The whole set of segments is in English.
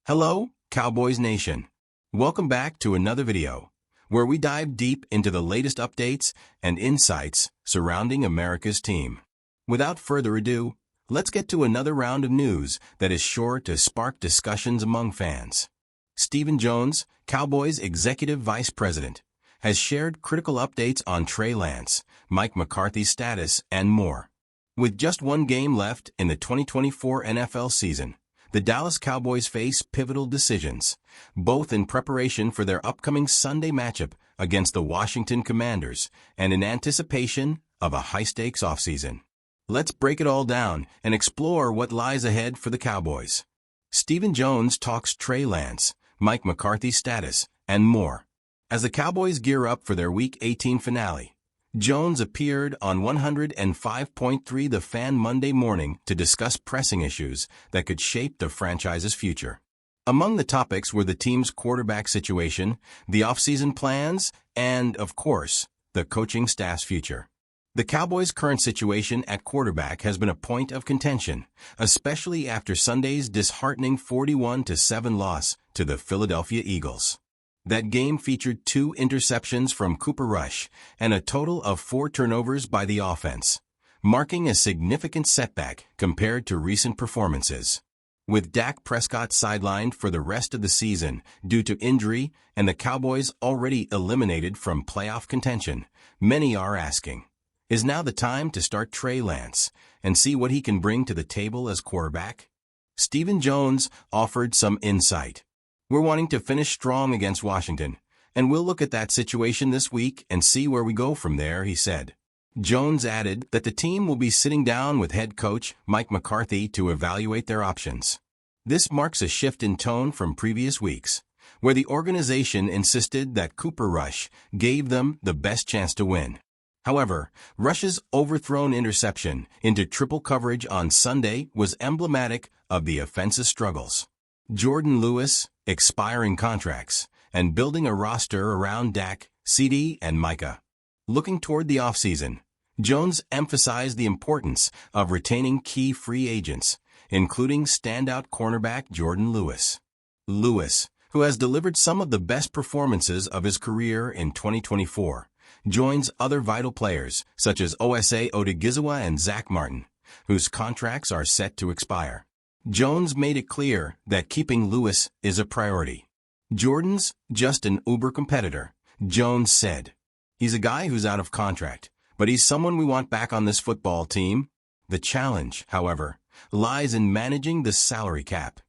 Hello, Cowboys Nation. Welcome back to another video, where we dive deep into the latest updates and insights surrounding America's team. Without further ado, let's get to another round of news that is sure to spark discussions among fans. Stephen Jones, Cowboys Executive Vice President, has shared critical updates on Trey Lance, Mike McCarthy's status, and more. With just one game left in the 2024 NFL season, the Dallas Cowboys face pivotal decisions, both in preparation for their upcoming Sunday matchup against the Washington Commanders and in anticipation of a high-stakes offseason. Let's break it all down and explore what lies ahead for the Cowboys. Stephen Jones talks Trey Lance, Mike McCarthy's status, and more. As the Cowboys gear up for their Week 18 finale, Jones appeared on 105.3 The Fan Monday morning to discuss pressing issues that could shape the franchise's future. Among the topics were the team's quarterback situation, the offseason plans, and, of course, the coaching staff's future. The Cowboys' current situation at quarterback has been a point of contention, especially after Sunday's disheartening 41-7 loss to the Philadelphia Eagles. That game featured 2 interceptions from Cooper Rush and a total of 4 turnovers by the offense, marking a significant setback compared to recent performances. With Dak Prescott sidelined for the rest of the season due to injury and the Cowboys already eliminated from playoff contention, many are asking, is now the time to start Trey Lance and see what he can bring to the table as quarterback? Stephen Jones offered some insight. We're wanting to finish strong against Washington, and we'll look at that situation this week and see where we go from there, he said. Jones added that the team will be sitting down with head coach Mike McCarthy to evaluate their options. This marks a shift in tone from previous weeks, where the organization insisted that Cooper Rush gave them the best chance to win. However, Rush's overthrown interception into triple coverage on Sunday was emblematic of the offense's struggles. Jordan Lewis, expiring contracts, and building a roster around Dak, CD, and Micah. Looking toward the offseason, Jones emphasized the importance of retaining key free agents, including standout cornerback Jordan Lewis. Lewis, who has delivered some of the best performances of his career in 2024, joins other vital players such as Osa Odigizua and Zach Martin, whose contracts are set to expire. Jones made it clear that keeping Lewis is a priority. Jordan's just an uber competitor, Jones said. He's a guy who's out of contract, but he's someone we want back on this football team. The challenge, however, lies in managing the salary cap.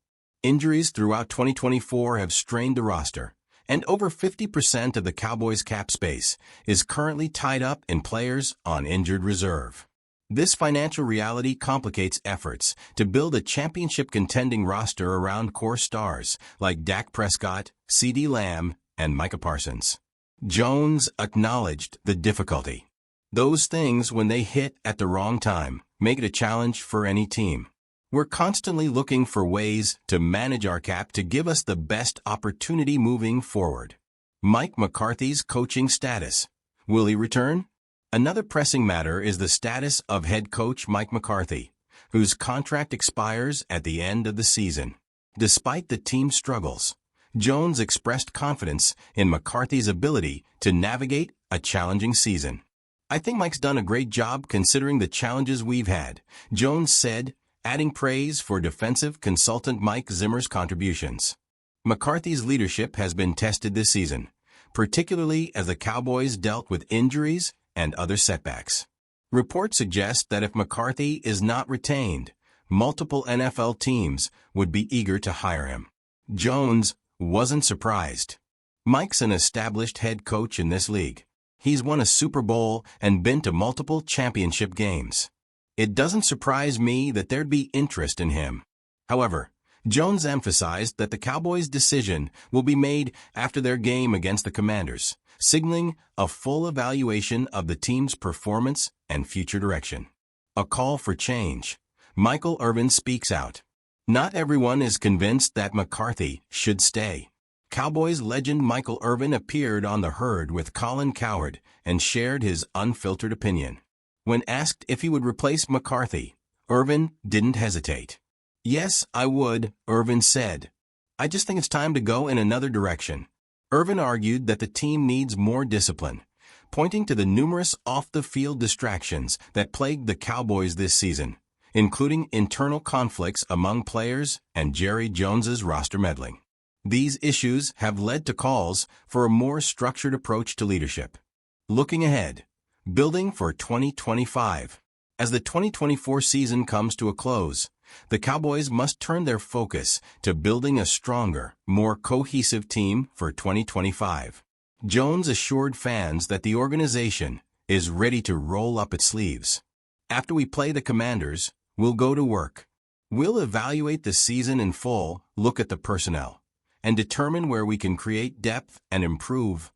Injuries throughout 2024 have strained the roster, and over 50% of the Cowboys' cap space is currently tied up in players on injured reserve. This financial reality complicates efforts to build a championship-contending roster around core stars like Dak Prescott, CeeDee Lamb, and Micah Parsons. Jones acknowledged the difficulty. Those things, when they hit at the wrong time, make it a challenge for any team. We're constantly looking for ways to manage our cap to give us the best opportunity moving forward. Mike McCarthy's coaching status. Will he return? Another pressing matter is the status of head coach Mike McCarthy, whose contract expires at the end of the season. Despite the team's struggles, Jones expressed confidence in McCarthy's ability to navigate a challenging season. I think Mike's done a great job considering the challenges we've had, Jones said, adding praise for defensive consultant Mike Zimmer's contributions. McCarthy's leadership has been tested this season, particularly as the Cowboys dealt with injuries and other setbacks. Reports suggest that if McCarthy is not retained, multiple NFL teams would be eager to hire him. Jones wasn't surprised. Mike's an established head coach in this league. He's won a Super Bowl and been to multiple championship games. It doesn't surprise me that there'd be interest in him. However, Jones emphasized that the Cowboys' decision will be made after their game against the Commanders, signaling a full evaluation of the team's performance and future direction. A call for change. Michael Irvin speaks out. Not everyone is convinced that McCarthy should stay. Cowboys legend Michael Irvin appeared on The Herd with Colin Cowherd and shared his unfiltered opinion. When asked if he would replace McCarthy, Irvin didn't hesitate. "Yes, I would," Irvin said. I just think it's time to go in another direction. Irvin argued that the team needs more discipline, pointing to the numerous off-the-field distractions that plagued the Cowboys this season, including internal conflicts among players and Jerry Jones's roster meddling. These issues have led to calls for a more structured approach to leadership. Looking ahead, building for 2025. As the 2024 season comes to a close, the Cowboys must turn their focus to building a stronger, more cohesive team for 2025. Jones assured fans that the organization is ready to roll up its sleeves. After we play the Commanders, we'll go to work. We'll evaluate the season in full, look at the personnel, and determine where we can create depth and improve.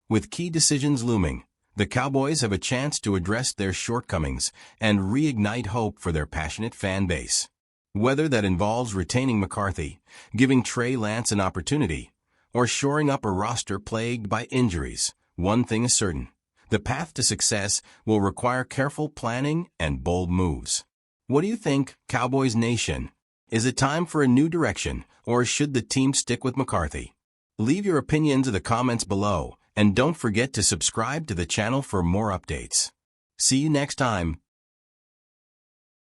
With key decisions looming, the Cowboys have a chance to address their shortcomings and reignite hope for their passionate fan base. Whether that involves retaining McCarthy, giving Trey Lance an opportunity, or shoring up a roster plagued by injuries, one thing is certain: the path to success will require careful planning and bold moves. What do you think, Cowboys Nation? Is it time for a new direction, or should the team stick with McCarthy? Leave your opinions in the comments below, and don't forget to subscribe to the channel for more updates. See you next time.